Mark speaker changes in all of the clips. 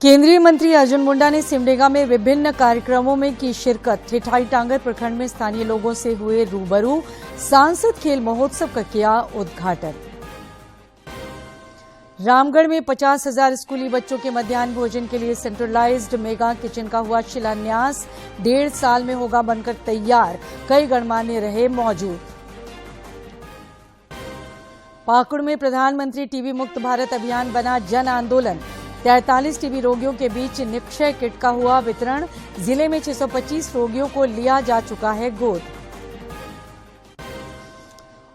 Speaker 1: केंद्रीय मंत्री अर्जुन मुंडा ने सिमडेगा में विभिन्न कार्यक्रमों में की शिरकत। ठेठाई टांगर प्रखंड में स्थानीय लोगों से हुए रूबरू। सांसद खेल महोत्सव का किया उद्घाटन। रामगढ़ में 50,000 स्कूली बच्चों के मध्याह्न भोजन के लिए सेंट्रलाइज्ड मेगा किचन का हुआ शिलान्यास। 1.5 साल में होगा बनकर तैयार। कई गणमान्य रहे मौजूद। पाकुड़ में प्रधानमंत्री टीबी मुक्त भारत अभियान बना जन आंदोलन। 43 टीबी रोगियों के बीच निक्षय किट का हुआ वितरण। जिले में 625 रोगियों को लिया जा चुका है गोद।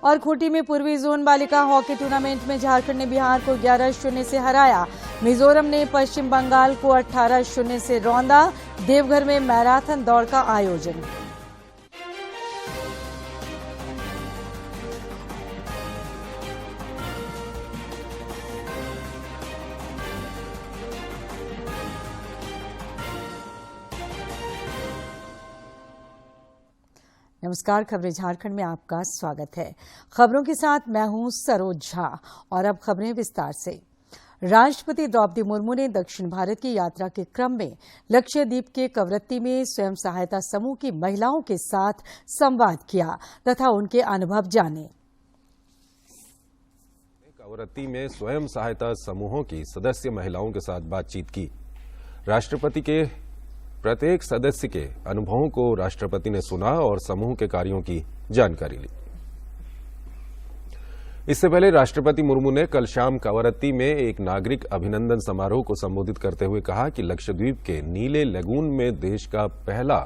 Speaker 1: और खूंटी में पूर्वी जोन बालिका हॉकी टूर्नामेंट में झारखंड ने बिहार को 11-0 से हराया। मिजोरम ने पश्चिम बंगाल को 18-0 से रौंदा। देवघर में मैराथन दौड़ का आयोजन। नमस्कार, खबरें झारखंड में आपका स्वागत है। खबरों के साथ मैं हूं सरोज झा और अब खबरें विस्तार से। राष्ट्रपति द्रौपदी मुर्मू ने दक्षिण भारत की यात्रा के क्रम में लक्षद्वीप के कवरत्ती में स्वयं सहायता समूह की महिलाओं के साथ संवाद किया तथा उनके अनुभव जाने।
Speaker 2: कवरत्ती में स्वयं सहायता समूहों की सदस्य महिलाओं के साथ बातचीत की। राष्ट्रपति के प्रत्येक सदस्य के अनुभवों को राष्ट्रपति ने सुना और समूह के कार्यों की जानकारी ली। इससे पहले राष्ट्रपति मुर्मू ने कल शाम कवरत्ती में एक नागरिक अभिनंदन समारोह को संबोधित करते हुए कहा कि लक्षद्वीप के नीले लगून में देश का पहला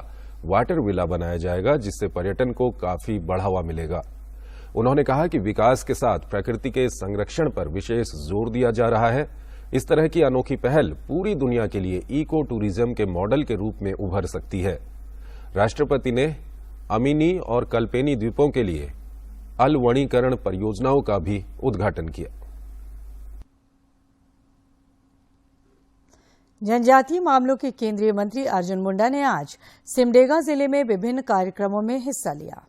Speaker 2: वाटर विला बनाया जाएगा, जिससे पर्यटन को काफी बढ़ावा मिलेगा। उन्होंने कहा कि विकास के साथ प्रकृति के संरक्षण पर विशेष जोर दिया जा रहा है। इस तरह की अनोखी पहल पूरी दुनिया के लिए इको टूरिज्म के मॉडल के रूप में उभर सकती है। राष्ट्रपति ने अमिनी और कल्पेनी द्वीपों के लिए अलवणीकरण परियोजनाओं का भी उद्घाटन किया।
Speaker 1: जनजातीय मामलों के केंद्रीय मंत्री अर्जुन मुंडा ने आज सिमडेगा जिले में विभिन्न कार्यक्रमों में हिस्सा लिया।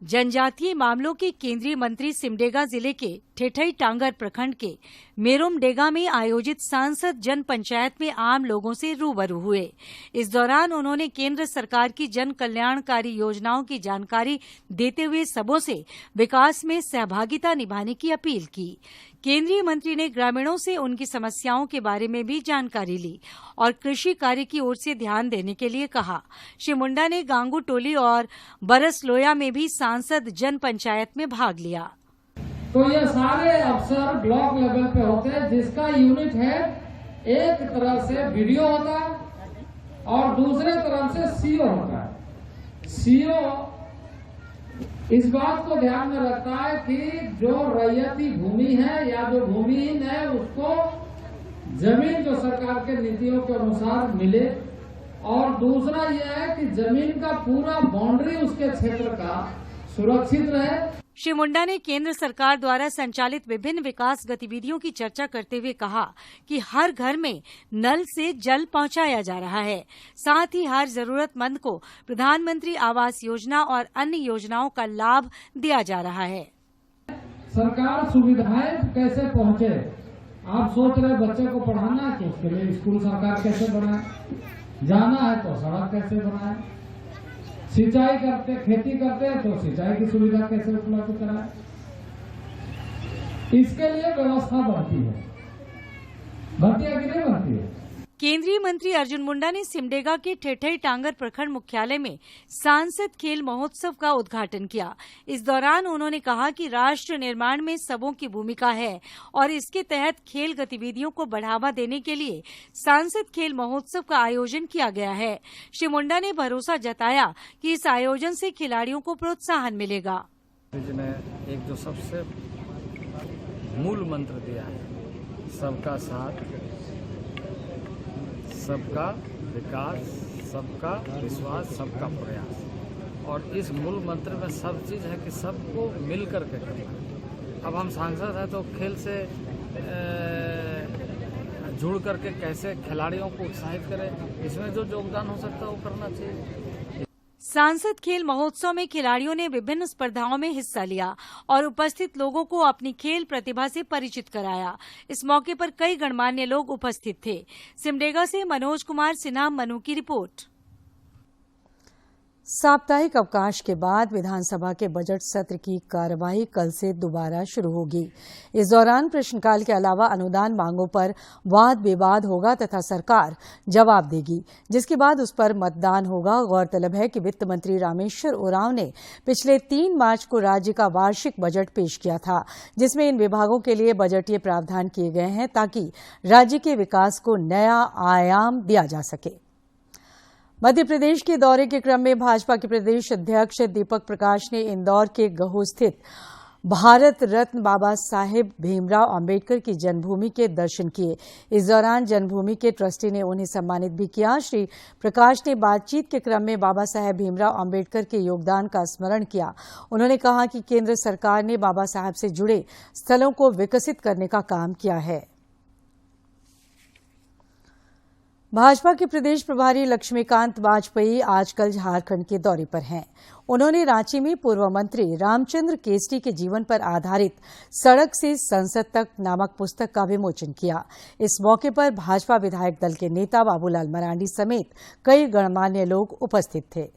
Speaker 1: जनजातीय मामलों के केंद्रीय मंत्री सिमडेगा जिले के ठेठई टांगर प्रखंड के मेरुमडेगा में आयोजित सांसद जन पंचायत में आम लोगों से रूबरू हुए। इस दौरान उन्होंने केंद्र सरकार की जन कल्याणकारी योजनाओं की जानकारी देते हुए सबों से विकास में सहभागिता निभाने की अपील की। केंद्रीय मंत्री ने ग्रामीणों से उनकी समस्याओं के बारे में भी जानकारी ली और कृषि कार्य की ओर से ध्यान देने के लिए कहा। श्री मुंडा ने गांगू टोली और बरसलोया में भी सांसद जन पंचायत में भाग लिया।
Speaker 3: तो ये सारे अफसर ब्लॉक लेवल पे होते हैं, जिसका यूनिट है एक तरफ से वीडियो होता है और दूसरे तरफ से सीओ होता है। सीओ इस बात को ध्यान में रखता है कि जो रैयती भूमि है या जो भूमिहीन है उसको जमीन जो सरकार के नीतियों के अनुसार मिले, और दूसरा यह है कि जमीन का पूरा बाउंड्री उसके क्षेत्र का सुरक्षित रहे।
Speaker 1: श्री मुंडा ने केंद्र सरकार द्वारा संचालित विभिन्न विकास गतिविधियों की चर्चा करते हुए कहा कि हर घर में नल से जल पहुंचाया जा रहा है। साथ ही हर जरूरतमंद को प्रधानमंत्री आवास योजना और अन्य योजनाओं का लाभ दिया जा रहा है।
Speaker 3: सरकार सुविधाएं कैसे पहुंचे, आप सोच रहे बच्चे को पढ़ाना है तो उसके लिए स्कूल सरकार कैसे बनाए, जाना है तो सड़क कैसे बनाए, सिंचाई करते खेती करते हैं तो सिंचाई की सुविधा कैसे उपलब्ध कराए, इसके लिए व्यवस्था बढ़ती है कि नहीं बढ़ती है।
Speaker 1: केंद्रीय मंत्री अर्जुन मुंडा ने सिमडेगा के ठेठई टांगर प्रखंड मुख्यालय में सांसद खेल महोत्सव का उद्घाटन किया। इस दौरान उन्होंने कहा कि राष्ट्र निर्माण में सबों की भूमिका है और इसके तहत खेल गतिविधियों को बढ़ावा देने के लिए सांसद खेल महोत्सव का आयोजन किया गया है। श्री मुंडा ने भरोसा जताया कि इस आयोजन से खिलाड़ियों को प्रोत्साहन मिलेगा।
Speaker 4: ने एक जो सबसे मूल मंत्र दिया है, सबका साथ, सबका विकास, सबका विश्वास, सबका प्रयास, और इस मूल मंत्र में सब चीज़ है कि सबको मिल कर के करना। अब हम सांसद हैं तो खेल से जुड़ करके कैसे खिलाड़ियों को उत्साहित करें, इसमें जो योगदान हो सकता है वो करना चाहिए।
Speaker 1: सांसद खेल महोत्सव में खिलाड़ियों ने विभिन्न स्पर्धाओं में हिस्सा लिया और उपस्थित लोगों को अपनी खेल प्रतिभा से परिचित कराया। इस मौके पर कई गणमान्य लोग उपस्थित थे। सिमडेगा से मनोज कुमार सिन्हा, मनु की रिपोर्ट। साप्ताहिक अवकाश के बाद विधानसभा के बजट सत्र की कार्यवाही कल से दोबारा शुरू होगी। इस दौरान प्रश्नकाल के अलावा अनुदान मांगों पर वाद विवाद होगा तथा सरकार जवाब देगी, जिसके बाद उस पर मतदान होगा। गौरतलब है कि वित्त मंत्री रामेश्वर उरांव ने पिछले 3 मार्च को राज्य का वार्षिक बजट पेश किया था, जिसमें इन विभागों के लिए बजटीय प्रावधान किए गए हैं ताकि राज्य के विकास को नया आयाम दिया जा सके। मध्य प्रदेश के दौरे के क्रम में भाजपा के प्रदेश अध्यक्ष दीपक प्रकाश ने इंदौर के गहू स्थित भारत रत्न बाबा साहेब भीमराव अंबेडकर की जन्मभूमि के दर्शन किए। इस दौरान जन्मभूमि के ट्रस्टी ने उन्हें सम्मानित भी किया। श्री प्रकाश ने बातचीत के क्रम में बाबा साहेब भीमराव अंबेडकर के योगदान का स्मरण किया। उन्होंने कहा कि केंद्र सरकार ने बाबा साहेब से जुड़े स्थलों को विकसित करने का काम किया है। भाजपा के प्रदेश प्रभारी लक्ष्मीकांत वाजपेयी आजकल झारखंड के दौरे पर हैं। उन्होंने रांची में पूर्व मंत्री रामचंद्र केसरी के जीवन पर आधारित सड़क से संसद तक नामक पुस्तक का विमोचन किया। इस मौके पर भाजपा विधायक दल के नेता बाबूलाल मरांडी समेत कई गणमान्य लोग उपस्थित थे।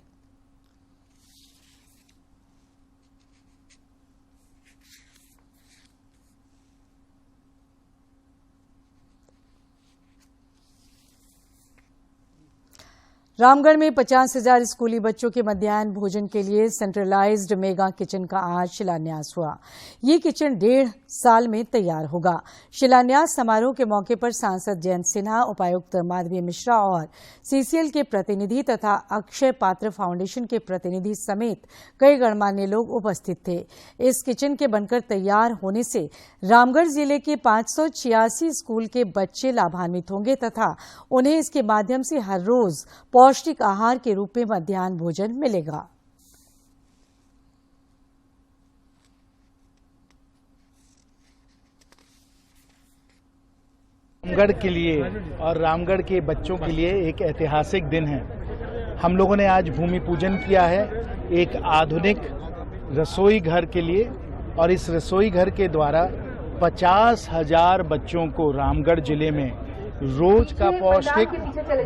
Speaker 1: रामगढ़ में 50,000 स्कूली बच्चों के मध्याह्न भोजन के लिए सेंट्रलाइज्ड मेगा किचन का आज शिलान्यास हुआ। ये किचन 1.5 साल में तैयार होगा। शिलान्यास समारोह के मौके पर सांसद जयंत सिन्हा, उपायुक्त माधवी मिश्रा और सीसीएल के प्रतिनिधि तथा अक्षय पात्र फाउंडेशन के प्रतिनिधि समेत कई गणमान्य लोग उपस्थित थे। इस किचन के बनकर तैयार होने से रामगढ़ जिले के 586 स्कूल के बच्चे लाभान्वित होंगे तथा उन्हें इसके माध्यम से हर रोज पौष्टिक आहार के रूप में मध्याह्न भोजन मिलेगा।
Speaker 5: रामगढ़ के लिए और रामगढ़ के बच्चों के लिए एक ऐतिहासिक दिन है। हम लोगों ने आज भूमि पूजन किया है एक आधुनिक रसोई घर के लिए और इस रसोई घर के द्वारा 50,000 बच्चों को रामगढ़ जिले में रोज का पौष्टिक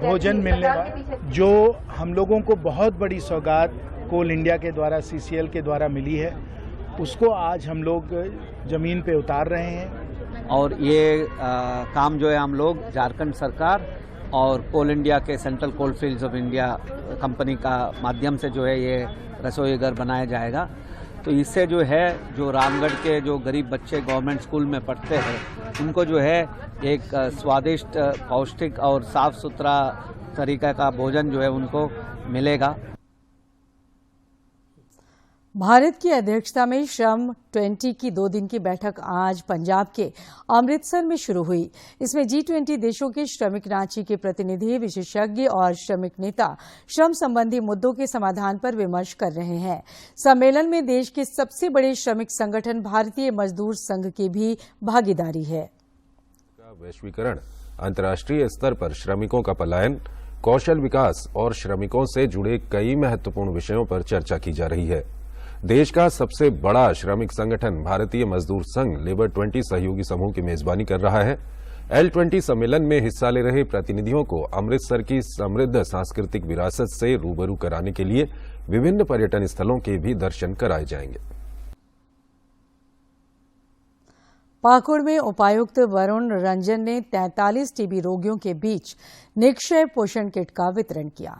Speaker 5: भोजन मिलने वाला, जो हम लोगों को बहुत बड़ी सौगात कोल इंडिया के द्वारा सीसीएल के द्वारा मिली है, उसको आज हम लोग जमीन पे उतार रहे हैं।
Speaker 6: और ये काम जो है हम लोग झारखंड सरकार और कोल इंडिया के Central Coalfields of India company का माध्यम से जो है ये रसोई घर बनाया जाएगा। तो इससे जो है जो रामगढ़ के जो गरीब बच्चे गवर्नमेंट स्कूल में पढ़ते हैं उनको जो है एक स्वादिष्ट, पौष्टिक और साफ सुथरा तरीका का भोजन जो है उनको मिलेगा।
Speaker 1: भारत की अध्यक्षता में श्रम 20 की 2 दिन की बैठक आज पंजाब के अमृतसर में शुरू हुई। इसमें G20 देशों के श्रमिक रांची के प्रतिनिधि, विशेषज्ञ और श्रमिक नेता श्रम संबंधी मुद्दों के समाधान पर विमर्श कर रहे हैं। सम्मेलन में देश के सबसे बड़े श्रमिक संगठन भारतीय मजदूर संघ की भी भागीदारी है।
Speaker 2: वैश्वीकरण, अंतर्राष्ट्रीय स्तर पर श्रमिकों का पलायन, कौशल विकास और श्रमिकों से जुड़े कई महत्वपूर्ण विषयों पर चर्चा की जा रही है। देश का सबसे बड़ा श्रमिक संगठन भारतीय मजदूर संघ लेबर 20 सहयोगी समूह की मेजबानी कर रहा है। L20 सम्मेलन में हिस्सा ले रहे प्रतिनिधियों को अमृतसर की समृद्ध सांस्कृतिक विरासत से रूबरू कराने के लिए विभिन्न पर्यटन स्थलों के भी दर्शन कराए जाएंगे।
Speaker 1: पाकुड़ में उपायुक्त वरुण रंजन ने 43 टीबी रोगियों के बीच निक्षय पोषण किट का वितरण किया।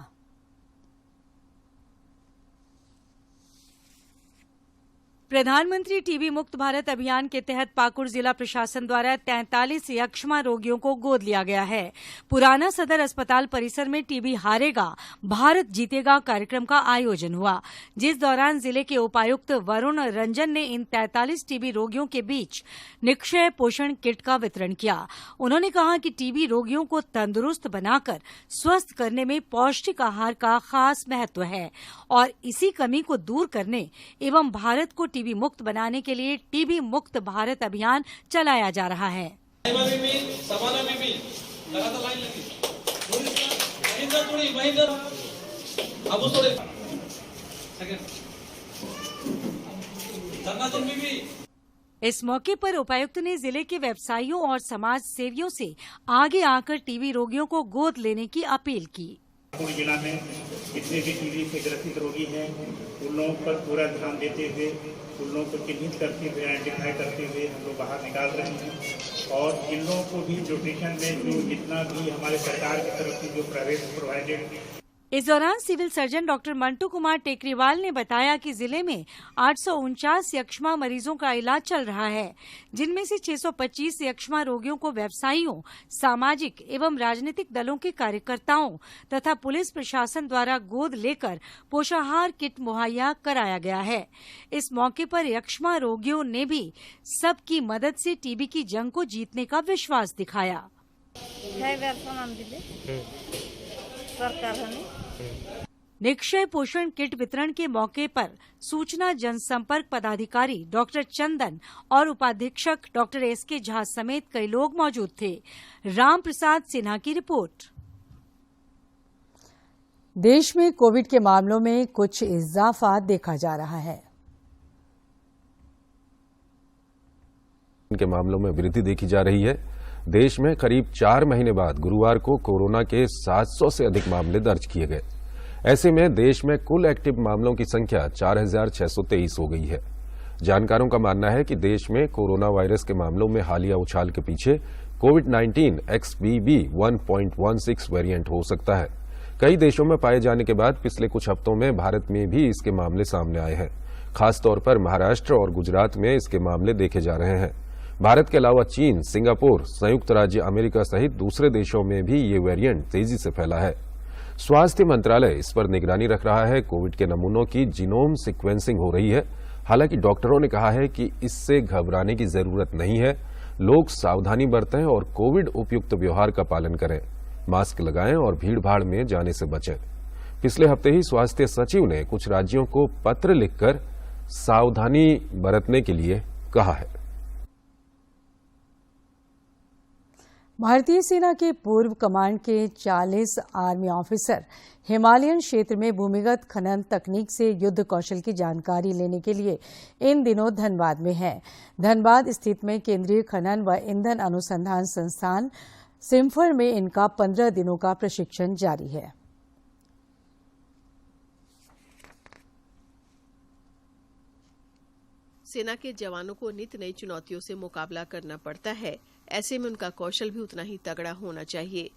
Speaker 1: प्रधानमंत्री टीबी मुक्त भारत अभियान के तहत पाकुड़ जिला प्रशासन द्वारा 43 यक्ष्मा रोगियों को गोद लिया गया है। पुराना सदर अस्पताल परिसर में टीबी हारेगा भारत जीतेगा कार्यक्रम का आयोजन हुआ, जिस दौरान जिले के उपायुक्त वरुण रंजन ने इन 43 टीबी रोगियों के बीच निक्षय पोषण किट का वितरण किया। उन्होंने कहा कि टीबी रोगियों को तंदुरुस्त बनाकर स्वस्थ करने में पौष्टिक आहार का खास महत्व है और इसी कमी को दूर करने एवं भारत को टीबी मुक्त बनाने के लिए टीबी मुक्त भारत अभियान चलाया जा रहा है। इस मौके पर उपायुक्त ने जिले के व्यवसायियों और समाज सेवियों से आगे आकर टीबी रोगियों को गोद लेने की अपील की।
Speaker 7: पाकुड़ जिला में जितने भी टीबी से ग्रसित रोगी हैं उन लोगों पर पूरा ध्यान देते हुए उन लोगों को चिन्हित करते हुए आइडेंटिफाई करते हुए हम लोग बाहर निकाल रहे हैं और इन लोगों को भी न्यूट्रिशन में जो जितना भी हमारे सरकार की तरफ से जो प्रोवाइडेड।
Speaker 1: इस दौरान civil surgeon doctor Mantu Kumar Tekriwal ने बताया कि जिले में 849 यक्ष्मा मरीजों का इलाज चल रहा है, जिनमें से 625 यक्ष्मा रोगियों को व्यवसायियों, सामाजिक एवं राजनीतिक दलों के कार्यकर्ताओं तथा पुलिस प्रशासन द्वारा गोद लेकर पोषाहार किट मुहैया कराया गया है। इस मौके पर यक्ष्मा रोगियों ने भी सबकी मदद से टीबी की जंग को जीतने का विश्वास दिखाया। निक्षय पोषण किट वितरण के मौके पर सूचना जनसंपर्क पदाधिकारी डॉक्टर चंदन और उपाधीक्षक डॉक्टर एसके झा समेत कई लोग मौजूद थे। राम प्रसाद सिन्हा की रिपोर्ट। देश में कोविड के मामलों में कुछ इजाफा देखा जा रहा है।
Speaker 2: के मामलों में वृद्धि देखी जा रही है। देश में करीब 4 महीने बाद गुरुवार को कोरोना के 700 से अधिक मामले दर्ज किए गए। ऐसे में देश में कुल एक्टिव मामलों की संख्या 4,623 हो गई है। जानकारों का मानना है कि देश में कोरोना वायरस के मामलों में हालिया उछाल के पीछे कोविड-19 XBB 1.16 वेरिएंट हो सकता है। कई देशों में पाए जाने के बाद पिछले कुछ हफ्तों में भारत में भी इसके मामले सामने आए हैं। खासतौर पर महाराष्ट्र और गुजरात में इसके मामले देखे जा रहे हैं। भारत के अलावा चीन, सिंगापुर, संयुक्त राज्य अमेरिका सहित दूसरे देशों में भी ये वेरिएंट तेजी से फैला है। स्वास्थ्य मंत्रालय इस पर निगरानी रख रहा है। कोविड के नमूनों की जीनोम सीक्वेंसिंग हो रही है। हालांकि डॉक्टरों ने कहा है कि इससे घबराने की जरूरत नहीं है। लोग सावधानी बरतें और कोविड उपयुक्त व्यवहार का पालन करें, मास्क लगाएं और भीड़भाड़ में जाने से बचें। पिछले हफ्ते ही स्वास्थ्य सचिव ने कुछ राज्यों को पत्र लिखकर सावधानी बरतने के लिए कहा है।
Speaker 1: भारतीय सेना के पूर्व कमांड के 40 आर्मी ऑफिसर हिमालयन क्षेत्र में भूमिगत खनन तकनीक से युद्ध कौशल की जानकारी लेने के लिए इन दिनों धनबाद में हैं। धनबाद स्थित में केंद्रीय खनन व ईंधन अनुसंधान संस्थान सिम्फर में इनका 15 दिनों का प्रशिक्षण जारी है।
Speaker 8: सेना के जवानों को नित नई चुनौतियों से मुकाबला करना पड़ता है। ऐसे में उनका कौशल भी उतना ही तगड़ा होना चाहिए।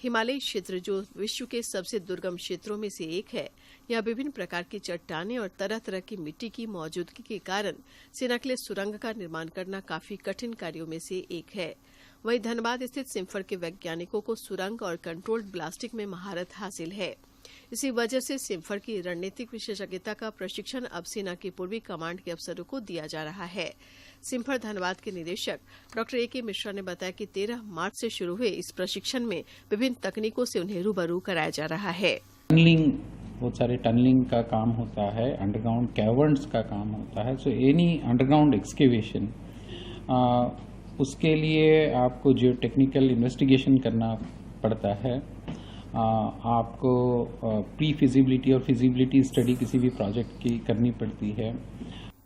Speaker 8: हिमालयी क्षेत्र जो विश्व के सबसे दुर्गम क्षेत्रों में से एक है, यहाँ विभिन्न प्रकार की चट्टानें और तरह तरह की मिट्टी की मौजूदगी के कारण सेना के लिए सुरंग का निर्माण करना काफी कठिन कार्यों में से एक है। वहीं धनबाद स्थित सिम्फर के वैज्ञानिकों को सुरंग और कंट्रोल्ड ब्लास्टिंग में महारत हासिल है। इसी वजह से सिम्फर की रणनीतिक विशेषज्ञता का प्रशिक्षण अब सेना की पूर्वी कमांड के अफसरों को दिया जा रहा है। सिम्फर धनबाद के निदेशक डॉक्टर A.K. मिश्रा ने बताया कि 13 मार्च से शुरू हुए इस प्रशिक्षण में विभिन्न तकनीकों से उन्हें रूबरू कराया जा रहा है।
Speaker 9: टनलिंग, बहुत सारे टनलिंग का काम होता है, अंडरग्राउंड कैवर्न्स का काम होता है। सो एनी अंडरग्राउंड एक्सकेवेशन, उसके लिए आपको जियो टेक्निकल इन्वेस्टिगेशन करना पड़ता है। आपको प्री फिजिबिलिटी और फिजिबिलिटी स्टडी किसी भी प्रोजेक्ट की करनी पड़ती है।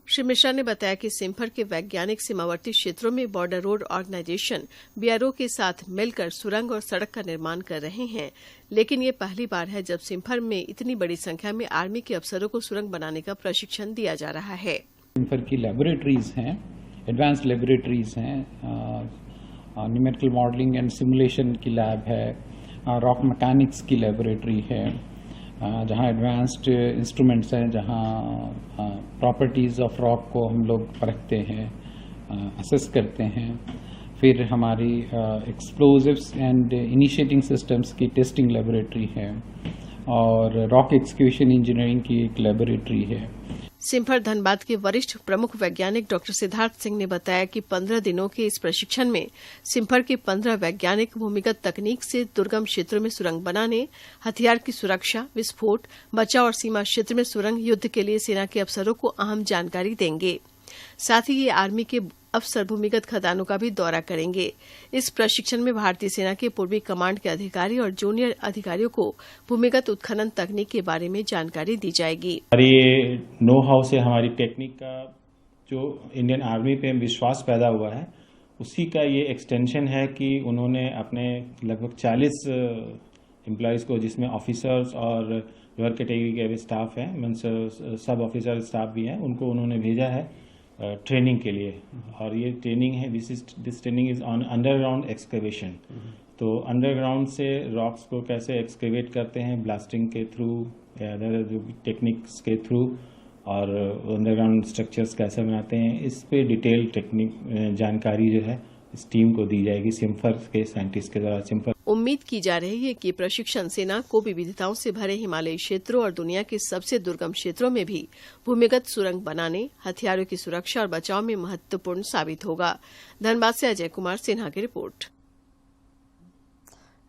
Speaker 8: श्री मिश्रा ने बताया कि सिम्फर के वैज्ञानिक सीमावर्ती क्षेत्रों में बॉर्डर रोड ऑर्गेनाइजेशन BRO के साथ मिलकर सुरंग और सड़क का निर्माण कर रहे हैं, लेकिन ये पहली बार है जब सिम्फर में इतनी बड़ी संख्या में आर्मी के अफसरों को सुरंग बनाने का प्रशिक्षण दिया जा रहा है।
Speaker 9: सिम्फर की लैबोरेटरीज हैं, एडवांस्ड लैबोरेटरीज हैं, न्यूमेरिकल मॉडलिंग एंड सिमुलेशन की लैब है, रॉक मैकेनिक्स की लैबोरेटरी है, जहाँ एडवांस्ड इंस्ट्रूमेंट्स हैं, जहाँ प्रॉपर्टीज़ ऑफ रॉक को हम लोग परखते हैं, असेस करते हैं। फिर हमारी एक्सप्लोजिव्स एंड इनिशिएटिंग सिस्टम्स की टेस्टिंग लेबोरेटरी है और रॉक एक्सक्यूशन इंजीनियरिंग की एक लेबोरेटरी है।
Speaker 8: सिम्फर धनबाद के वरिष्ठ प्रमुख वैज्ञानिक डॉक्टर सिद्धार्थ सिंह ने बताया कि 15 दिनों के इस प्रशिक्षण में सिम्फर के 15 वैज्ञानिक भूमिगत तकनीक से दुर्गम क्षेत्रों में सुरंग बनाने, हथियार की सुरक्षा, विस्फोट, बचाव और सीमा क्षेत्र में सुरंग युद्ध के लिए सेना के अफसरों को अहम जानकारी देंगे। साथ ही ये आर्मी के अफसर भूमिगत खदानों का भी दौरा करेंगे। इस प्रशिक्षण में भारतीय सेना के पूर्वी कमांड के अधिकारी और जूनियर अधिकारियों को भूमिगत उत्खनन तकनीक के बारे में जानकारी दी जाएगी।
Speaker 10: हमारी नो हाउ से हमारी टेक्निक का जो इंडियन आर्मी पे विश्वास पैदा हुआ है, उसी का ये एक्सटेंशन है कि उन्होंने अपने लगभग 40 एम्प्लॉयज़ को, जिसमें ऑफिसर्स और लोअर कैटेगरी के भी स्टाफ हैं, मीन्स सब ऑफिसर स्टाफ भी हैं, उनको उन्होंने भेजा है ट्रेनिंग के लिए। और ये ट्रेनिंग है, this training is on underground excavation. तो अंडरग्राउंड से रॉक्स को कैसे एक्सकवेट करते हैं, ब्लास्टिंग के थ्रू या अदर जो टेक्निक्स के थ्रू, और अंडरग्राउंड स्ट्रक्चर्स कैसे बनाते हैं, इस पे डिटेल टेक्निक जानकारी जो है इस टीम को दी जाएगी सिम्फर के साइंटिस्ट के द्वारा। सिम्फर
Speaker 8: उम्मीद की जा रही है कि प्रशिक्षण सेना को विविधताओं से भरे हिमालयी क्षेत्रों और दुनिया के सबसे दुर्गम क्षेत्रों में भी भूमिगत सुरंग बनाने, हथियारों की सुरक्षा और बचाव में महत्वपूर्ण साबित होगा। धनबाद से अजय कुमार सिन्हा की रिपोर्ट।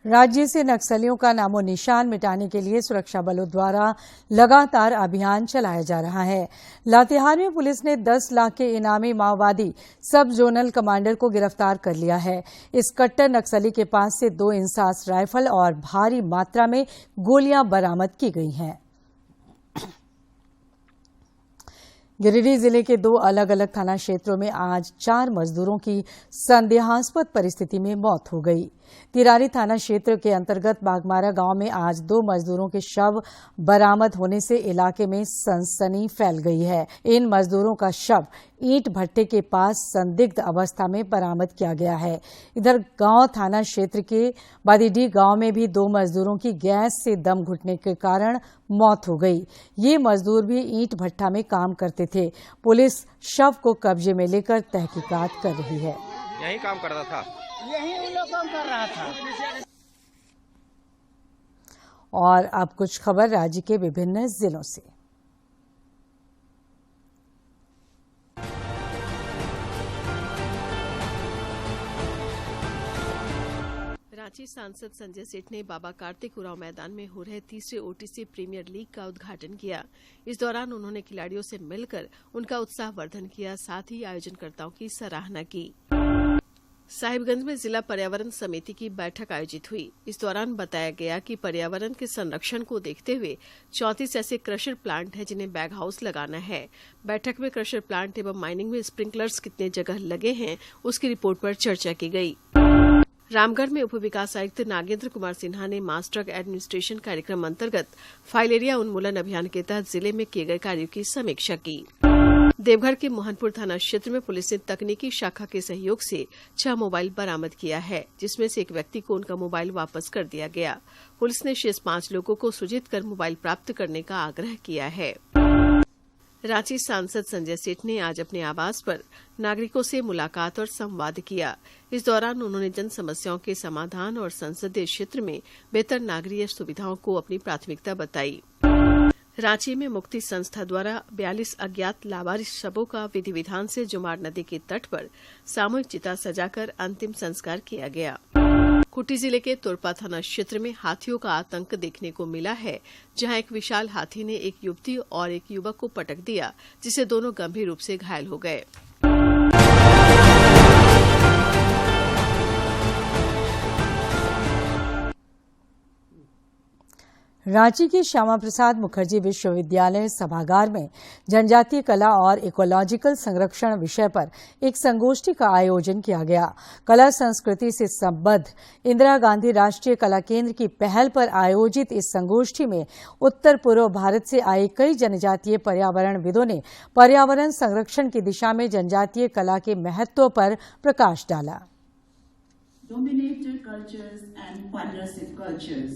Speaker 1: राज्य से नक्सलियों का नामो निशान मिटाने के लिए सुरक्षा बलों द्वारा लगातार अभियान चलाया जा रहा है। लातेहार में पुलिस ने 10 लाख के इनामी माओवादी सब जोनल कमांडर को गिरफ्तार कर लिया है। इस कट्टर नक्सली के पास से 2 इंसास राइफल और भारी मात्रा में गोलियां बरामद की गई हैं। गिरिडीह जिले के 2 अलग अलग थाना क्षेत्रों में आज 4 मजदूरों की संदेहास्पद परिस्थिति में मौत हो गई। तिरारी थाना क्षेत्र के अंतर्गत बागमारा गांव में आज 2 मजदूरों के शव बरामद होने से इलाके में सनसनी फैल गई है। इन मजदूरों का शव ईंट भट्टे के पास संदिग्ध अवस्था में बरामद किया गया है। इधर गांव थाना क्षेत्र के बादीडीह गांव में भी 2 मजदूरों की गैस से दम घुटने के कारण मौत हो गई। ये मजदूर भी ईंट भट्टा में काम करते थे। पुलिस शव को कब्जे में लेकर तहकीकात कर रही है।
Speaker 11: यही काम करता था,
Speaker 12: यही उन लोग काम कर रहा था।
Speaker 1: और अब कुछ खबर राज्य के विभिन्न जिलों से।
Speaker 8: रांची सांसद संजय सेठ ने बाबा कार्तिक उरांव मैदान में हो रहे तीसरे ओटीसी प्रीमियर लीग का उद्घाटन किया। इस दौरान उन्होंने खिलाड़ियों से मिलकर उनका उत्साहवर्धन किया, साथ ही आयोजनकर्ताओं की सराहना की। साहिबगंज में जिला पर्यावरण समिति की बैठक आयोजित हुई। इस दौरान बताया गया कि पर्यावरण के संरक्षण को देखते हुए 34 ऐसे क्रशर प्लांट हैं जिन्हें बैग हाउस लगाना है। बैठक में क्रशर प्लांट एवं माइनिंग में स्प्रिंकलर्स कितने जगह लगे हैं, उसकी रिपोर्ट पर चर्चा की गई। रामगढ़ में उप विकास आयुक्त नागेंद्र कुमार सिन्हा ने मास ड्रग एडमिनिस्ट्रेशन कार्यक्रम अंतर्गत फाइलेरिया उन्मूलन अभियान के तहत जिले में किए गए कार्यों की समीक्षा की। देवघर के मोहनपुर थाना क्षेत्र में पुलिस ने तकनीकी शाखा के सहयोग से 6 मोबाइल बरामद किया है, जिसमें से एक व्यक्ति को उनका मोबाइल वापस कर दिया गया। पुलिस ने शेष 5 लोगों को सूचित कर मोबाइल प्राप्त करने का आग्रह किया है। रांची सांसद संजय सेठ ने आज अपने आवास पर नागरिकों से मुलाकात और संवाद किया। इस दौरान उन्होंने जन समस्याओं के समाधान और संसदीय क्षेत्र में बेहतर नागरिक सुविधाओं को अपनी प्राथमिकता बताई। रांची में मुक्ति संस्था द्वारा 42 अज्ञात लावारिस शवों का विधि विधान से जुमार नदी के तट पर सामूहिक चिता सजाकर अंतिम संस्कार किया गया। खूंटी जिले के तोरपा थाना क्षेत्र में हाथियों का आतंक देखने को मिला है, जहां एक विशाल हाथी ने एक युवती और एक युवक को पटक दिया, जिससे दोनों गंभीर रूप से घायल हो गए।
Speaker 1: रांची के श्यामा प्रसाद मुखर्जी विश्वविद्यालय सभागार में जनजातीय कला और इकोलॉजिकल संरक्षण विषय पर एक संगोष्ठी का आयोजन किया गया। कला संस्कृति से संबद्ध इंदिरा गांधी राष्ट्रीय कला केंद्र की पहल पर आयोजित इस संगोष्ठी में उत्तर पूर्व भारत से आए कई जनजातीय पर्यावरणविदों ने पर्यावरण संरक्षण की दिशा में जनजातीय कला के महत्व पर प्रकाश डाला।
Speaker 13: Dominated cultures and coercive cultures.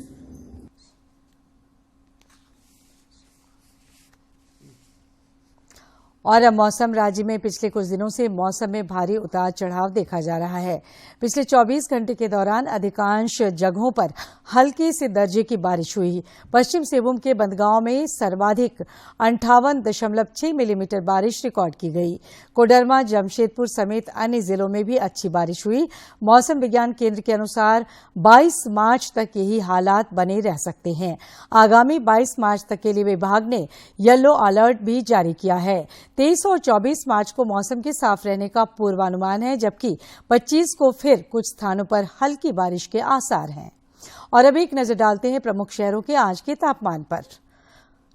Speaker 1: और अब मौसम। राज्य में पिछले कुछ दिनों से मौसम में भारी उतार चढ़ाव देखा जा रहा है। पिछले 24 घंटे के दौरान अधिकांश जगहों पर हल्की से दर्जे की बारिश हुई। पश्चिम सिंहभूम के बंदगांव में सर्वाधिक 58.6 मिलीमीटर बारिश रिकॉर्ड की गई। कोडरमा, जमशेदपुर समेत अन्य जिलों में भी अच्छी बारिश हुई। मौसम विज्ञान केंद्र के अनुसार 22 मार्च तक यही हालात बने रह सकते हैं। आगामी 22 मार्च तक के लिए विभाग ने येलो अलर्ट भी जारी किया है। 23 और 24 मार्च को मौसम के साफ रहने का पूर्वानुमान है, जबकि 25 को फिर कुछ स्थानों पर हल्की बारिश के आसार हैं। और अब एक नजर डालते हैं प्रमुख शहरों के आज के तापमान पर।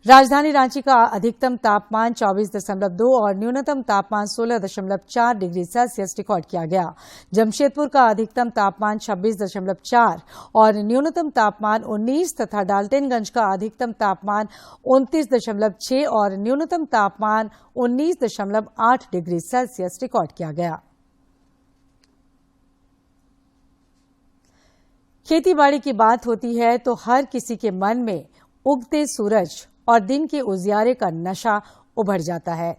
Speaker 1: राजधानी रांची का अधिकतम तापमान 24.2 और न्यूनतम तापमान 16.4 डिग्री सेल्सियस रिकॉर्ड किया गया। जमशेदपुर का अधिकतम तापमान 26.4 और न्यूनतम तापमान 19 तथा डाल्टनगंज का अधिकतम तापमान 29.6 और न्यूनतम तापमान 19.8 डिग्री सेल्सियस रिकॉर्ड किया गया। खेतीबाड़ी की बात होती है तो हर किसी के मन में उगते सूरज और दिन के उजियारे का नशा उभर जाता है।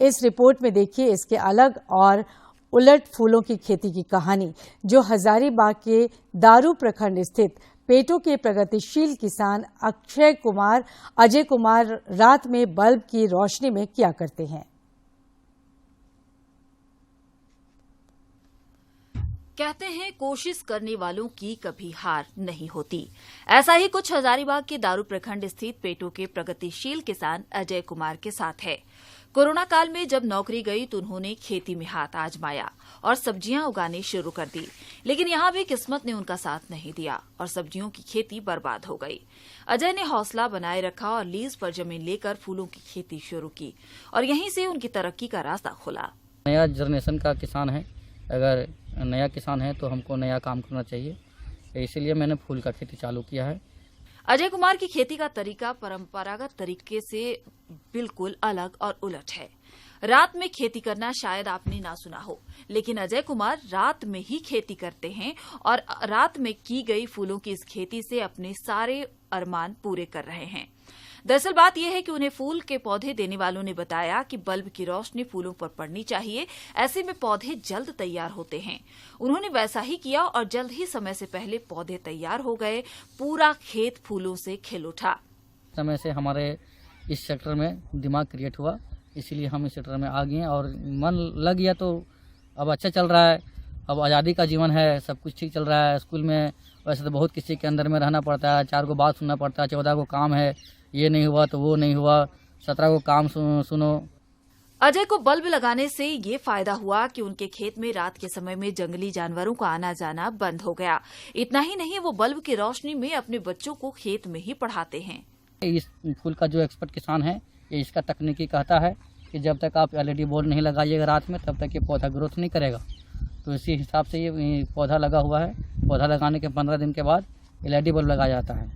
Speaker 1: इस रिपोर्ट में देखिए इसके अलग और उलट फूलों की खेती की कहानी, जो हजारीबाग के दारू प्रखंड स्थित पेटो के प्रगतिशील किसान अजय कुमार रात में बल्ब की रोशनी में किया करते हैं।
Speaker 11: कहते हैं कोशिश करने वालों की कभी हार नहीं होती। ऐसा ही कुछ हजारीबाग के दारू प्रखंड स्थित पेटो के प्रगतिशील किसान अजय कुमार के साथ है। कोरोना काल में जब नौकरी गई तो उन्होंने खेती में हाथ आजमाया और सब्जियां उगानी शुरू कर दी, लेकिन यहां भी किस्मत ने उनका साथ नहीं दिया और सब्जियों की खेती बर्बाद हो गई। अजय ने हौसला बनाए रखा और लीज पर जमीन लेकर फूलों की खेती शुरू की और यहीं से उनकी तरक्की का रास्ता खुला।
Speaker 13: नया जनरेशन का किसान है, अगर नया किसान है तो हमको नया काम करना चाहिए, इसीलिए मैंने फूल का खेती चालू किया है।
Speaker 11: अजय कुमार की खेती का तरीका परंपरागत तरीके से बिल्कुल अलग और उलट है। रात में खेती करना शायद आपने ना सुना हो, लेकिन अजय कुमार रात में ही खेती करते हैं और रात में की गई फूलों की इस खेती से अपने सारे अरमान पूरे कर रहे हैं। दरअसल बात यह है कि उन्हें फूल के पौधे देने वालों ने बताया कि बल्ब की रोशनी फूलों पर पड़नी चाहिए, ऐसे में पौधे जल्द तैयार होते हैं। उन्होंने वैसा ही किया और जल्द ही समय से पहले पौधे तैयार हो गए। पूरा खेत फूलों से खिल उठा।
Speaker 13: समय से हमारे इस सेक्टर में दिमाग क्रिएट हुआ, इसीलिए हम इस सेक्टर में आ गए और मन लग गया तो अब अच्छा चल रहा है। अब आज़ादी का जीवन है, सब कुछ ठीक चल रहा है। स्कूल में वैसे तो बहुत किसी के अंदर में रहना पड़ता है, 4 को बात सुनना पड़ता है, 14 को काम है, ये नहीं हुआ तो वो नहीं हुआ, 17 को काम सुनो।
Speaker 11: अजय को बल्ब लगाने से ये फायदा हुआ कि उनके खेत में रात के समय में जंगली जानवरों का आना जाना बंद हो गया। इतना ही नहीं, वो बल्ब की रोशनी में अपने बच्चों को खेत में ही पढ़ाते हैं।
Speaker 13: इस फूल का जो एक्सपर्ट किसान है, ये इसका तकनीकी कहता है कि जब तक आप LED बल्ब नहीं लगाइएगा रात में, तब तक ये पौधा ग्रोथ नहीं करेगा। तो इसी हिसाब से ये पौधा लगा हुआ है। पौधा लगाने के 15 दिन के बाद LED बल्ब लगाया जाता है।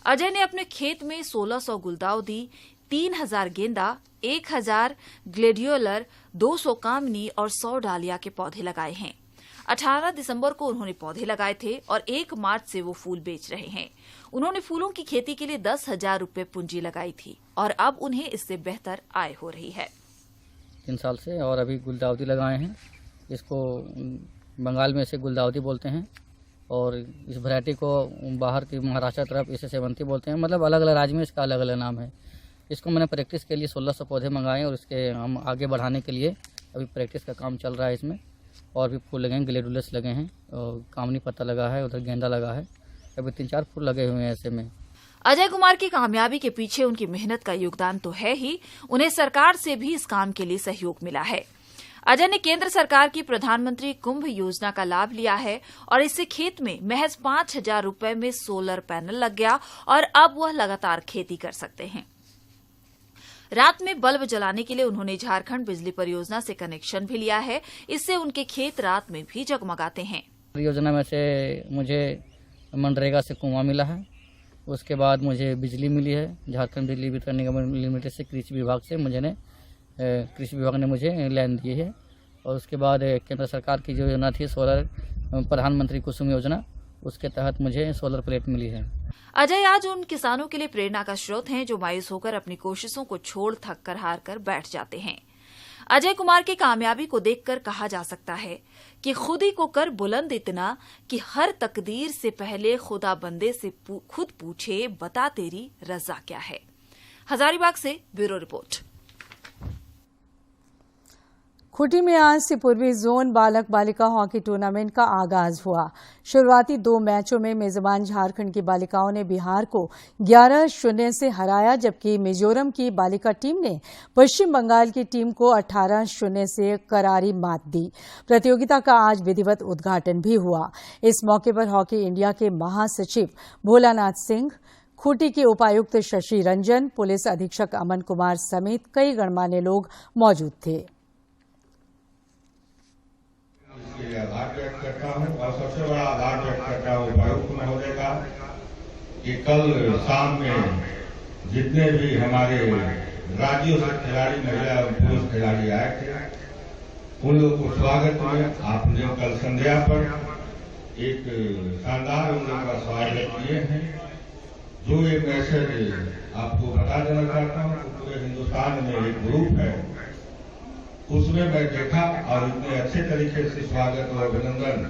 Speaker 11: अजय ने अपने खेत में 1600 गुलदाउदी, 3000 गेंदा, 1000 ग्लेडियोलर, 200 कामनी और 100 डालिया के पौधे लगाए हैं। 18 दिसंबर को उन्होंने पौधे लगाए थे और 1 मार्च से वो फूल बेच रहे हैं। उन्होंने फूलों की खेती के लिए 10,000 रुपए पूंजी लगाई थी और अब उन्हें इससे बेहतर आय हो रही है।
Speaker 13: 3 साल से और अभी गुलदाउदी लगाए हैं। इसको बंगाल में इसे गुलदाउदी बोलते हैं और इस वैरायटी को बाहर की महाराष्ट्र तरफ इसे सेवंती बोलते हैं। मतलब अलग अलग राज्य में इसका अलग अलग नाम है। इसको मैंने प्रैक्टिस के लिए 1600 पौधे मंगाए और इसके हम आगे बढ़ाने के लिए अभी प्रैक्टिस का काम चल रहा है। इसमें और भी फूल लगे हैं, ग्लेडुलस लगे हैं और कामनी पत्ता लगा है, उधर गेंदा लगा है। अभी 3-4 फूल लगे हुए हैं ऐसे में।
Speaker 11: अजय कुमार की कामयाबी के पीछे उनकी मेहनत का योगदान तो है ही, उन्हें सरकार से भी इस काम के लिए सहयोग मिला है। अजय ने केंद्र सरकार की प्रधानमंत्री कुंभ योजना का लाभ लिया है और इससे खेत में महज 5,000 रुपए में सोलर पैनल लग गया और अब वह लगातार खेती कर सकते हैं। रात में बल्ब जलाने के लिए उन्होंने झारखंड बिजली परियोजना से कनेक्शन भी लिया है। इससे उनके खेत रात में भी जगमगाते हैं।
Speaker 13: परियोजना में से मुझे मनरेगा से कुआं मिला है, उसके बाद मुझे बिजली मिली है झारखंड बिजली वितरण निगम लिमिटेड से। कृषि विभाग ने मुझे लाइन दी है और उसके बाद केंद्र सरकार की जो योजना थी सोलर प्रधानमंत्री कुसुम योजना, उसके तहत मुझे सोलर प्लेट मिली है।
Speaker 11: अजय आज उन किसानों के लिए प्रेरणा का स्रोत हैं जो मायूस होकर अपनी कोशिशों को छोड़ थक कर हार कर बैठ जाते हैं। अजय कुमार की कामयाबी को देखकर कहा जा सकता है कि खुद ही को कर बुलंद इतना कि हर तकदीर से पहले खुदा बंदे से खुद पूछे, बता तेरी रजा क्या है। हजारीबाग से ब्यूरो रिपोर्ट।
Speaker 1: खूंटी में आज से पूर्वी जोन बालक बालिका हॉकी टूर्नामेंट का आगाज हुआ। शुरुआती 2 मैचों में मेजबान झारखंड की बालिकाओं ने बिहार को 11-0 से हराया, जबकि मिजोरम की बालिका टीम ने पश्चिम बंगाल की टीम को 18-0 से करारी मात दी। प्रतियोगिता का आज विधिवत उद्घाटन भी हुआ। इस मौके पर हॉकी इंडिया के महासचिव भोलानाथ सिंह, खूंटी के उपायुक्त शशि रंजन, पुलिस अधीक्षक अमन कुमार समेत कई गणमान्य लोग मौजूद थे।
Speaker 14: आभार व्यक्त करता हूँ और सबसे बड़ा आभार व्यक्त करता हूँ उपायुक्त महोदय का कि कल शाम में जितने भी हमारे राज्यों से खिलाड़ी, महिला और पुरुष खिलाड़ी आए थे, उन लोगों को स्वागत में आपने कल संध्या पर एक शानदार उन लोगों का स्वागत किए हैं। जो ये मैसेज आपको बता देना चाहता हूँ, पूरे हिंदुस्तान में एक ग्रुप है, उसमें मैं देखा और इतने अच्छे तरीके से स्वागत और अभिनंदन।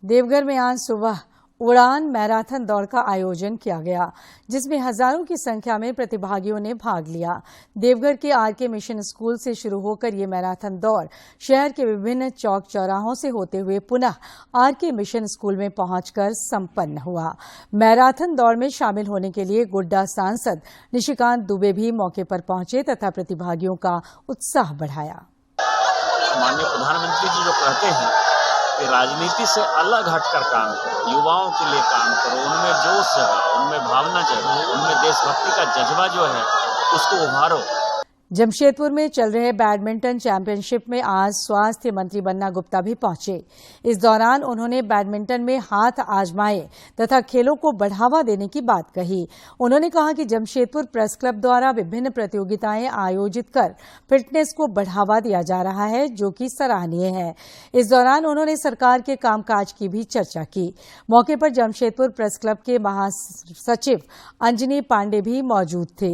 Speaker 1: देवघर में आज सुबह उड़ान मैराथन दौड़ का आयोजन किया गया, जिसमें हजारों की संख्या में प्रतिभागियों ने भाग लिया। देवघर के आरके मिशन स्कूल से शुरू होकर ये मैराथन दौड़ शहर के विभिन्न चौक चौराहों से होते हुए पुनः आरके मिशन स्कूल में पहुंचकर संपन्न हुआ। मैराथन दौड़ में शामिल होने के लिए गोड्डा सांसद निशिकांत दुबे भी मौके पर पहुंचे तथा प्रतिभागियों का उत्साह बढ़ाया।
Speaker 15: माननीय प्रधानमंत्री जी जो कहते हैं कि राजनीति से अलग हटकर काम करो, युवाओं के लिए काम करो, उनमें जोश जगाओ, उनमें भावना जगाओ, उनमें देशभक्ति का जज्बा जो है उसको उभारो।
Speaker 1: जमशेदपुर में चल रहे बैडमिंटन चैंपियनशिप में आज स्वास्थ्य मंत्री बन्ना गुप्ता भी पहुंचे। इस दौरान उन्होंने बैडमिंटन में हाथ आजमाए तथा खेलों को बढ़ावा देने की बात कही। उन्होंने कहा कि जमशेदपुर प्रेस क्लब द्वारा विभिन्न प्रतियोगिताएं आयोजित कर फिटनेस को बढ़ावा दिया जा रहा है, जो कि सराहनीय है। इस दौरान उन्होंने सरकार के कामकाज की भी चर्चा की। मौके पर जमशेदपुर प्रेस क्लब के महासचिव अंजनी पांडे भी मौजूद थे।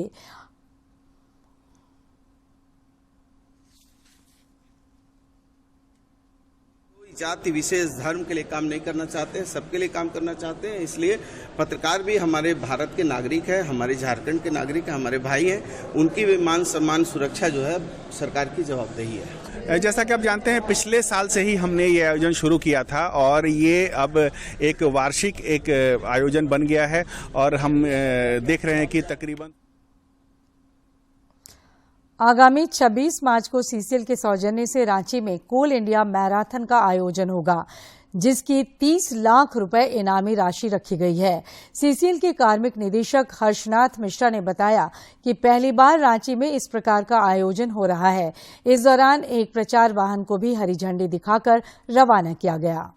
Speaker 16: जाति विशेष धर्म के लिए काम नहीं करना चाहते हैं, सबके लिए काम करना चाहते हैं। इसलिए पत्रकार भी हमारे भारत के नागरिक हैं, हमारे झारखंड के नागरिक हैं, हमारे भाई हैं। उनकी भी मान सम्मान सुरक्षा जो है सरकार की जवाबदेही है।
Speaker 17: जैसा कि आप जानते हैं, पिछले साल से ही हमने ये आयोजन शुरू किया था और ये अब एक वार्षिक एक आयोजन बन गया है और हम देख रहे हैं कि तकरीबन
Speaker 1: आगामी 26 मार्च को सीसीएल के सौजन्य से रांची में कोल इंडिया मैराथन का आयोजन होगा, जिसकी 30 लाख रुपए इनामी राशि रखी गई है। सीसीएल के कार्मिक निदेशक हर्षनाथ मिश्रा ने बताया कि पहली बार रांची में इस प्रकार का आयोजन हो रहा है। इस दौरान एक प्रचार वाहन को भी हरी झंडी दिखाकर रवाना किया गया।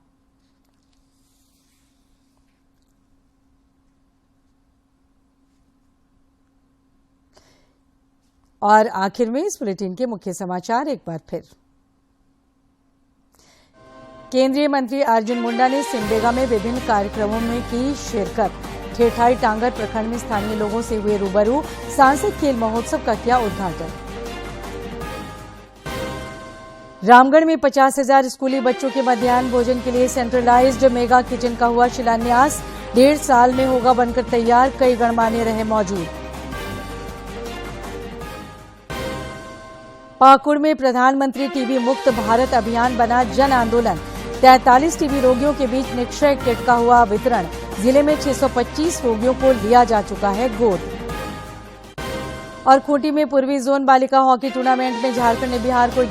Speaker 1: और आखिर में इस बुलेटिन के मुख्य समाचार एक बार फिर। केंद्रीय मंत्री अर्जुन मुंडा ने सिमडेगा में विभिन्न कार्यक्रमों में की शिरकत। ठेठाई टांगर प्रखंड में स्थानीय लोगों से हुए रूबरू। सांसद खेल महोत्सव का किया उद्घाटन। रामगढ़ में 50,000 स्कूली बच्चों के मध्याह्न भोजन के लिए सेंट्रलाइज्ड मेगा किचन का हुआ शिलान्यास। 1.5 साल में होगा बनकर तैयार। कई गणमान्य रहे मौजूद। पाकुड़ में प्रधानमंत्री टीबी मुक्त भारत अभियान बना जन आंदोलन। 43 टीबी रोगियों के बीच निक्षय किट का हुआ वितरण। जिले में 625 रोगियों को लिया जा चुका है गोद। और खूंटी में पूर्वी जोन बालिका हॉकी टूर्नामेंट में झारखंड ने बिहार को